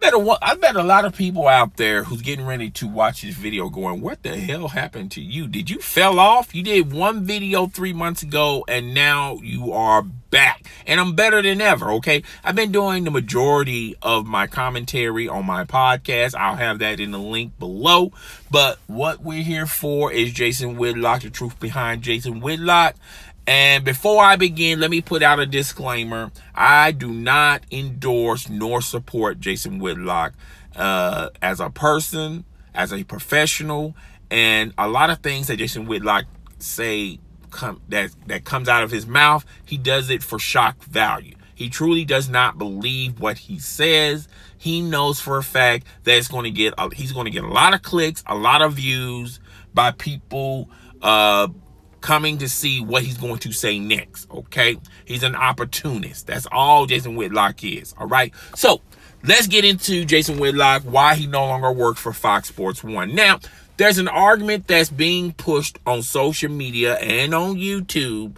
I bet a lot of people out there who's getting ready to watch this video going, what the hell happened to you? Did you fell off? You did one video 3 months ago and now you are back. And I'm better than ever, okay? I've been doing the majority of my commentary on my podcast. I'll have that in the link below. But what we're here for is Jason Whitlock, the truth behind Jason Whitlock. And before I begin, let me put out a disclaimer. I do not endorse nor support Jason Whitlock as a person, as a professional, and a lot of things that Jason Whitlock say that comes out of his mouth, he does it for shock value. He truly does not believe what he says. He knows for a fact that he's going to get a lot of clicks, a lot of views by people coming to see what he's going to say next, okay? He's an opportunist. That's all Jason Whitlock is, all right? So let's get into Jason Whitlock, why he no longer works for Fox Sports 1. Now, there's an argument that's being pushed on social media and on YouTube.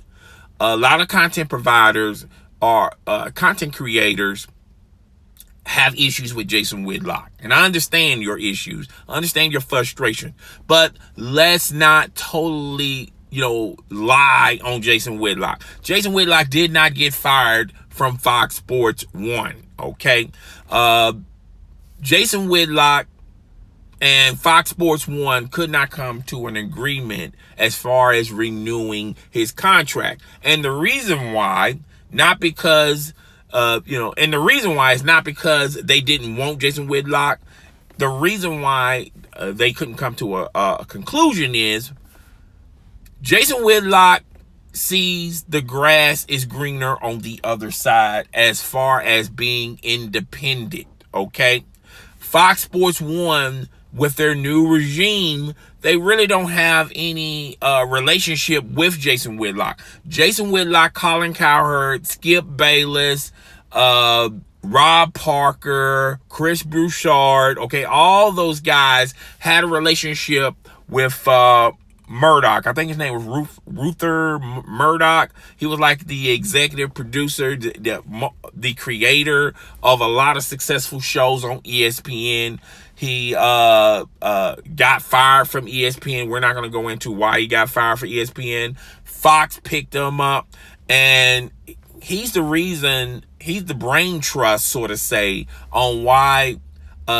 A lot of content providers or content creators have issues with Jason Whitlock. And I understand your issues. I understand your frustration. But let's not totally lie on Jason Whitlock. Jason Whitlock did not get fired from Fox Sports 1, okay? Jason Whitlock and Fox Sports 1 could not come to an agreement as far as renewing his contract. And the reason why, not because, and the reason why is not because they didn't want Jason Whitlock. The reason why they couldn't come to a conclusion is Jason Whitlock sees the grass is greener on the other side as far as being independent, okay? Fox Sports 1, with their new regime, they really don't have any relationship with Jason Whitlock. Jason Whitlock, Colin Cowherd, Skip Bayless, Rob Parker, Chris Broussard, okay, all those guys had a relationship with Murdoch. I think his name was Ruther Murdoch. He was like the executive producer, the creator of a lot of successful shows on ESPN. He got fired from ESPN. We're not going to go into why he got fired from ESPN. Fox picked him up, and he's the reason, he's the brain trust, sort of say, on why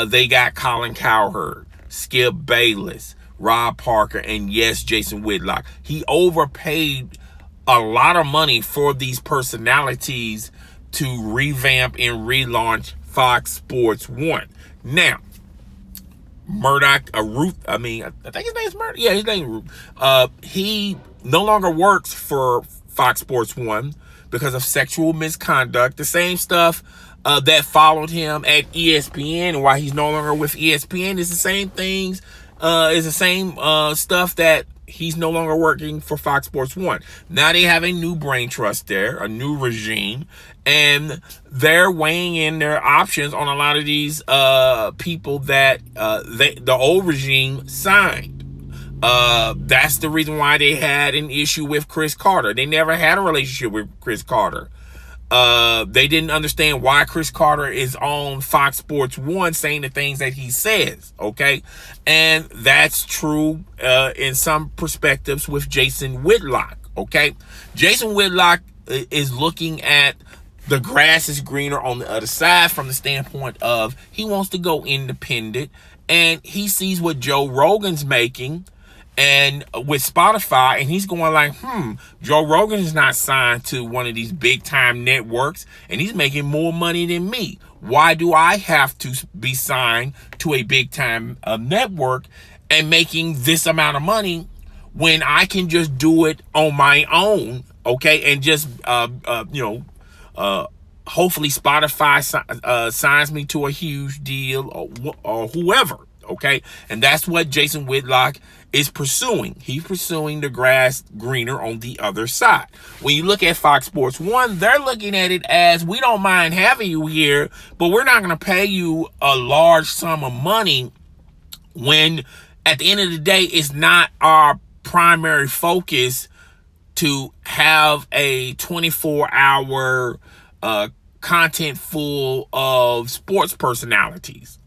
they got Colin Cowherd, Skip Bayless, Rob Parker, and yes, Jason Whitlock. He overpaid a lot of money for these personalities to revamp and relaunch Fox Sports 1. Now, Murdoch, I think his name's Murdoch. Yeah, his name is Ruth. He no longer works for Fox Sports 1 because of sexual misconduct. The same stuff that followed him at ESPN and why he's no longer with ESPN is the same things. Is the same stuff that he's no longer working for Fox Sports 1. Now they have a new brain trust there, a new regime, and they're weighing in their options on a lot of these people that the old regime signed. That's the reason why they had an issue with Chris Carter. They never had a relationship with Chris Carter. They didn't understand why Chris Carter is on Fox Sports 1 saying the things that he says, okay? And that's true in some perspectives with Jason Whitlock, okay? Jason Whitlock is looking at the grass is greener on the other side from the standpoint of he wants to go independent, and he sees what Joe Rogan's making and with Spotify, and he's going like, Joe Rogan is not signed to one of these big time networks, and he's making more money than me. Why do I have to be signed to a big time network and making this amount of money when I can just do it on my own, okay? And just hopefully Spotify signs me to a huge deal or whoever, okay? And that's what Jason Whitlock is pursuing. He's pursuing the grass greener on the other side. When you look at Fox Sports 1, they're looking at it as, we don't mind having you here, but we're not going to pay you a large sum of money when at the end of the day, it's not our primary focus to have a 24-hour content full of sports personalities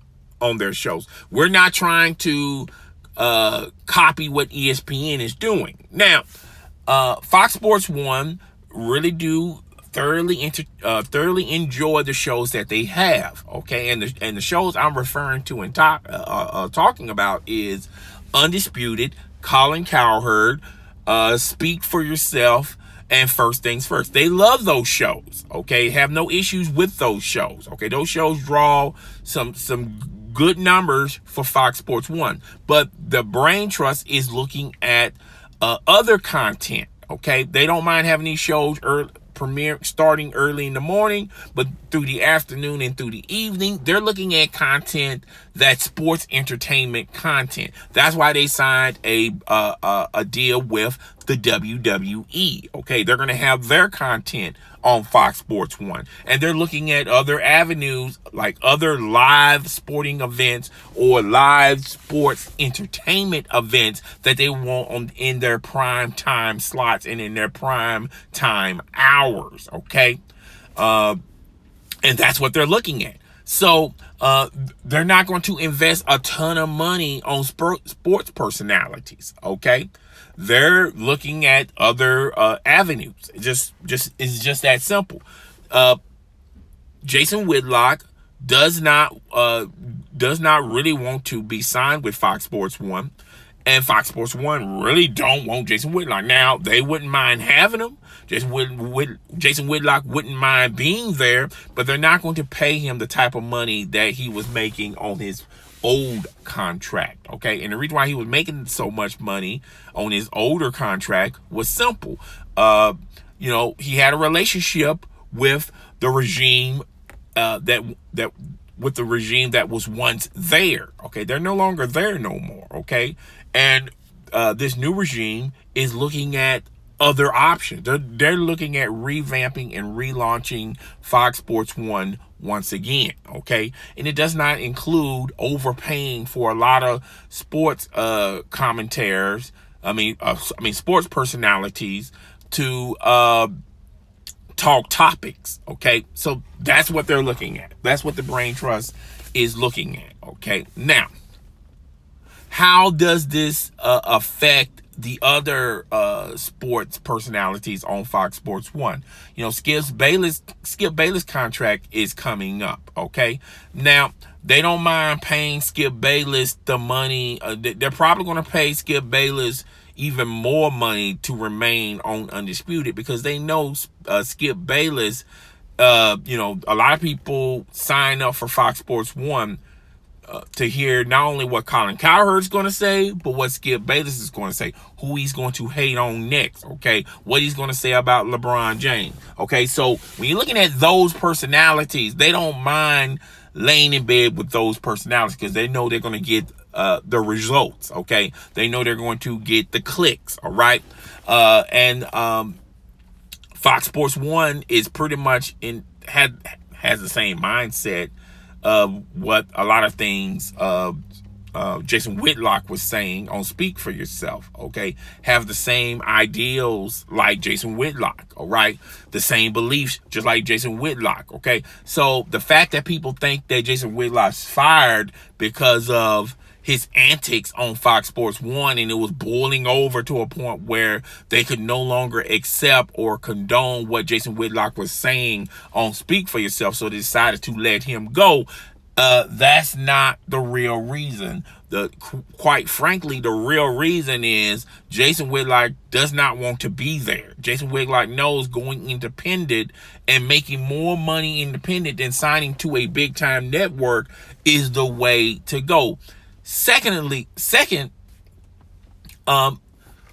on their shows. We're not trying to copy what ESPN is doing. Now, Fox Sports 1 really do thoroughly enjoy the shows that they have, okay? And the shows I'm referring to and talking about is Undisputed, Colin Cowherd, Speak for Yourself, and First Things First. They love those shows, okay? Have no issues with those shows, okay? Those shows draw some good numbers for Fox Sports 1, but the Brain Trust is looking at other content, okay? They don't mind having these shows premiere starting early in the morning, but through the afternoon and through the evening, they're looking at content that's sports entertainment content. That's why they signed a deal with the WWE. Okay, they're going to have their content on Fox Sports 1, and they're looking at other avenues like other live sporting events or live sports entertainment events that they want in their prime time slots and in their prime time hours. Okay, and that's what they're looking at. So they're not going to invest a ton of money on sports personalities. Okay, they're looking at other avenues. It's just that simple. Jason Whitlock does not really want to be signed with Fox Sports 1, and Fox Sports 1 really don't want Jason Whitlock. Now, they wouldn't mind having him. Jason Whitlock wouldn't mind being there, but they're not going to pay him the type of money that he was making on his old contract, okay? And the reason why he was making so much money on his older contract was simple. He had a relationship with the regime with the regime that was once there, okay? They're no longer there no more, okay? And this new regime is looking at other options. They're looking at revamping and relaunching Fox Sports 1 once again, okay? And it does not include overpaying for a lot of sports commentators, sports personalities to talk topics, okay? So that's what they're looking at. That's what the Brain Trust is looking at, okay? Now, how does this affect the other sports personalities on Fox Sports 1? Skip Bayless contract is coming up, okay? Now, they don't mind paying Skip Bayless the money. They're probably going to pay Skip Bayless even more money to remain on Undisputed, because they know Skip Bayless, a lot of people sign up for Fox Sports 1 to hear not only what Colin Cowherd's going to say, but what Skip Bayless is going to say, who he's going to hate on next, okay? What he's going to say about LeBron James, okay? So when you're looking at those personalities, they don't mind laying in bed with those personalities because they know they're going to get the results, okay? They know they're going to get the clicks, all right? And Fox Sports 1 is pretty much has the same mindset of what a lot of things Jason Whitlock was saying on Speak for Yourself, okay? Have the same ideals like Jason Whitlock, all right? The same beliefs just like Jason Whitlock, okay? So the fact that people think that Jason Whitlock's fired because of his antics on Fox Sports 1 and it was boiling over to a point where they could no longer accept or condone what Jason Whitlock was saying on Speak for Yourself, so they decided to let him go. That's not the real reason. Quite frankly, the real reason is Jason Whitlock does not want to be there. Jason Whitlock knows going independent and making more money independent than signing to a big time network is the way to go. Second,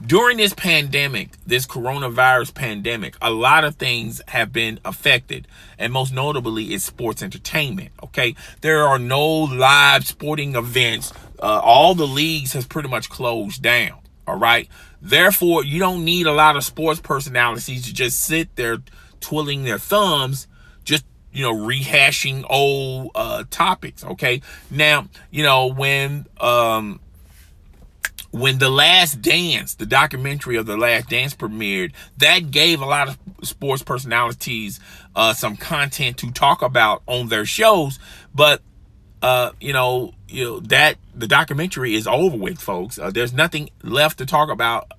during this pandemic, this coronavirus pandemic, a lot of things have been affected, and most notably it's sports entertainment, okay? There are no live sporting events. All the leagues has pretty much closed down, all right? Therefore, you don't need a lot of sports personalities to just sit there twiddling their thumbs, just rehashing old when The Last Dance, the documentary of The Last Dance premiered, that gave a lot of sports personalities some content to talk about on their shows. But that the documentary is over with, folks. There's nothing left to talk about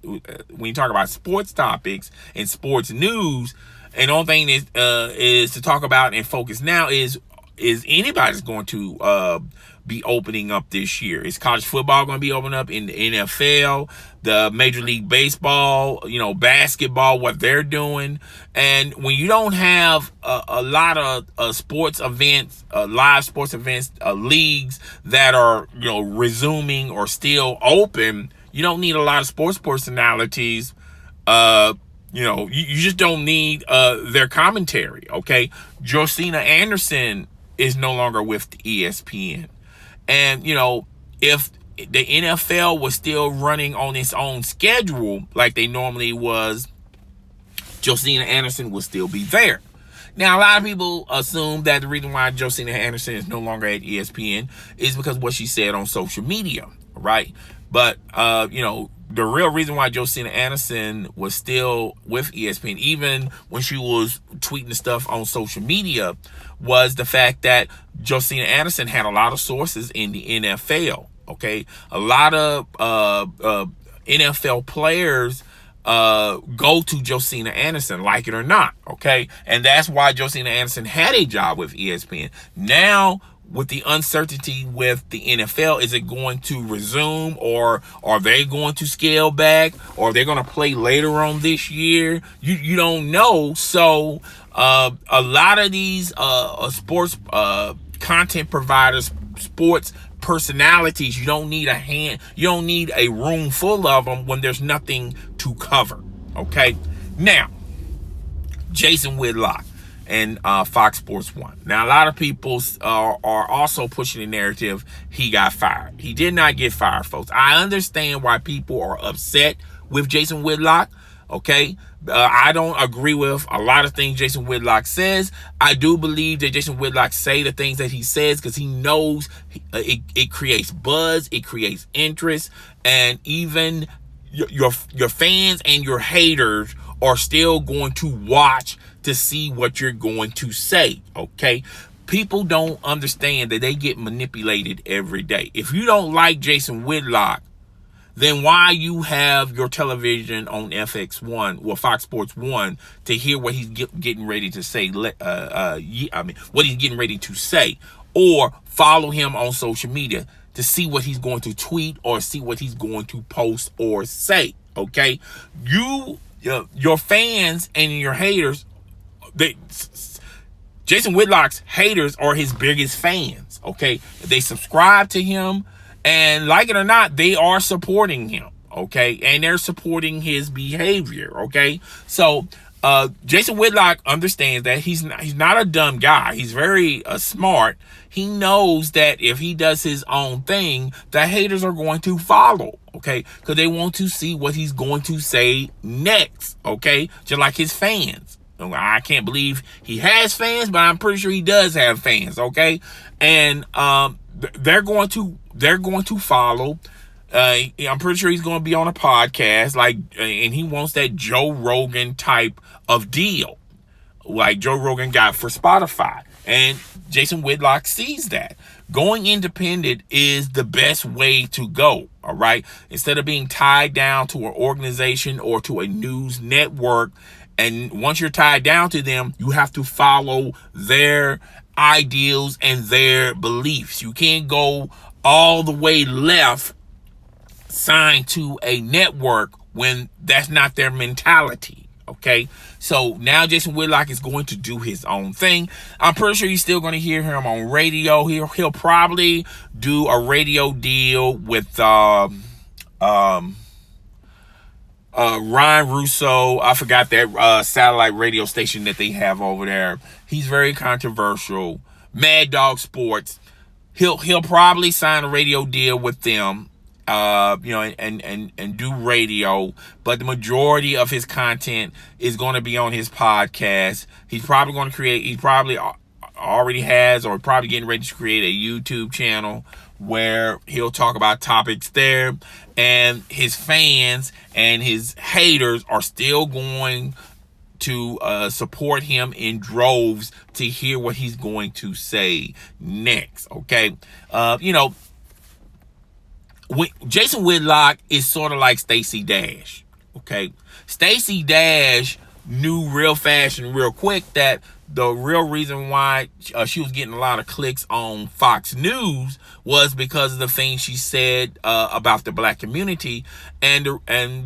when you talk about sports topics and sports news. And the only thing is to talk about and focus now is anybody's going to be opening up this year. Is college football going to be opening up in the NFL, the Major League Baseball, basketball, what they're doing? And when you don't have a lot of sports events, live sports events, leagues that are resuming or still open, you don't need a lot of sports personalities. You just don't need their commentary. Okay, Josina Anderson is no longer with ESPN. And, if the NFL was still running on its own schedule like they normally was, Josina Anderson would still be there. Now, a lot of people assume that the reason why Josina Anderson is no longer at ESPN is because of what she said on social media, right? But, the real reason why Josina Anderson was still with ESPN, even when she was tweeting stuff on social media, was the fact that Josina Anderson had a lot of sources in the NFL. Okay, a lot of NFL players go to Josina Anderson, like it or not. Okay, and that's why Josina Anderson had a job with ESPN. Now, with the uncertainty with the NFL, is it going to resume, or are they going to scale back, or are they going to play later on this year? You don't know. So a lot of these sports content providers, sports personalities, you don't need a room full of them when there's nothing to cover. Okay, now Jason Whitlock and Fox Sports 1. Now, a lot of people are also pushing the narrative he got fired. He did not get fired, folks. I understand why people are upset with Jason Whitlock, okay? I don't agree with a lot of things Jason Whitlock says. I do believe that Jason Whitlock say the things that he says because he knows it creates buzz, it creates interest, and even your fans and your haters are still going to watch to see what you're going to say, okay? People don't understand that they get manipulated every day. If you don't like Jason Whitlock, then why you have your television on FX1 or Fox Sports 1 to hear what he's getting ready to say, what he's getting ready to say, or follow him on social media to see what he's going to tweet or see what he's going to post or say, okay? Your fans and your haters, Jason Whitlock's haters are his biggest fans, okay? They subscribe to him, and like it or not, they are supporting him, okay? And they're supporting his behavior, okay? So Jason Whitlock understands that he's not a dumb guy. He's very smart. He knows that if he does his own thing, the haters are going to follow, okay? Because they want to see what he's going to say next, okay? Just like his fans. I can't believe he has fans, but I'm pretty sure he does have fans, okay? And they're going to follow. I'm pretty sure he's going to be on a podcast, and he wants that Joe Rogan type of deal, like Joe Rogan got for Spotify. And Jason Whitlock sees that. Going independent is the best way to go, all right? Instead of being tied down to an organization or to a news network, and once you're tied down to them, you have to follow their ideals and their beliefs. You can't go all the way left, signed to a network, when that's not their mentality, okay? So now Jason Whitlock is going to do his own thing. I'm pretty sure you're still going to hear him on radio. He'll probably do a radio deal with Ryan Russo. I forgot that satellite radio station that they have over there. He's very controversial. Mad Dog Sports. He'll probably sign a radio deal with them, and do radio, but the majority of his content is going to be on his podcast. He's probably going to create. He's probably already has or probably getting ready to create a YouTube channel where he'll talk about topics there, and his fans and his haters are still going to support him in droves to hear what he's going to say next. Okay, Jason Whitlock is sort of like Stacey Dash. Okay, Stacey Dash knew real fast and real quick that the real reason why she was getting a lot of clicks on Fox News was because of the things she said about the black community, and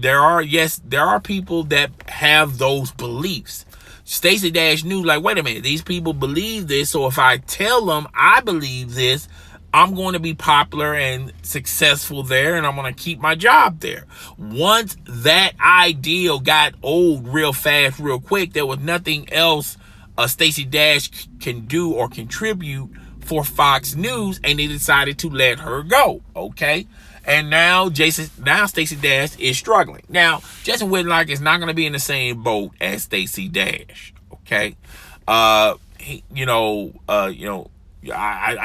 there are people that have those beliefs. Stacey Dash knew, like, wait a minute, these people believe this, so if I tell them I believe this, I'm going to be popular and successful there, and I'm going to keep my job there. Once that ideal got old real fast, real quick, there was nothing else Stacey Dash can do or contribute for Fox News, and they decided to let her go. Okay, and now Stacey Dash is struggling. Now, Jason Whitlock is not going to be in the same boat as Stacey Dash. Okay, I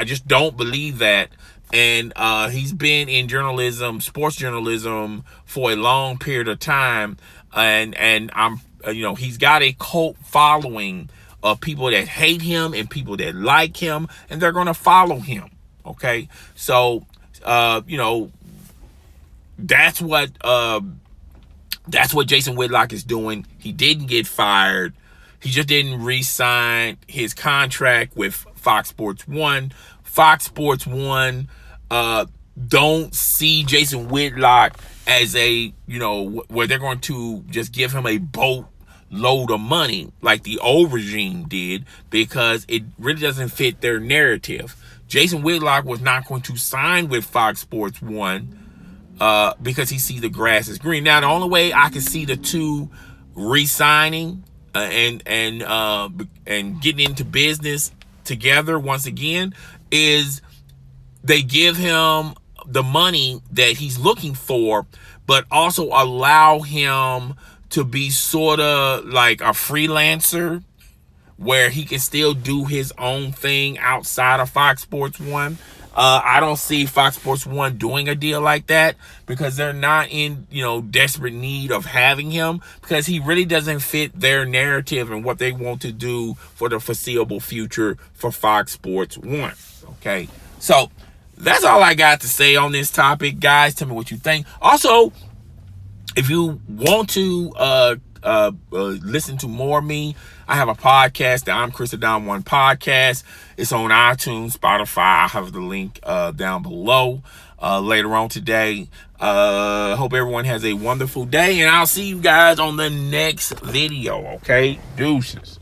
just don't believe that. And he's been in journalism, sports journalism, for a long period of time, and he's got a cult following of people that hate him and people that like him, and they're going to follow him. Okay, so that's what Jason Whitlock is doing. He didn't get fired. He just didn't re-sign his contract with Fox Sports 1. Fox Sports 1 don't see Jason Whitlock as where they're going to just give him a boatload of money like the old regime did, because it really doesn't fit their narrative. Jason Whitlock was not going to sign with Fox Sports 1 because he sees the grass is green. Now, the only way I can see the two re-signing and getting into business together once again is they give him the money that he's looking for, but also allow him to be sort of like a freelancer where he can still do his own thing outside of Fox Sports 1. I don't see Fox Sports 1 doing a deal like that because they're not in, desperate need of having him, because he really doesn't fit their narrative and what they want to do for the foreseeable future for Fox Sports 1. Okay, so that's all I got to say on this topic, guys. Tell me what you think. Also, if you want to listen to more of me, I have a podcast, the I'm Chris the Down One podcast. It's on iTunes, Spotify. I have the link down below later on today. Hope everyone has a wonderful day, and I'll see you guys on the next video. Okay, deuces.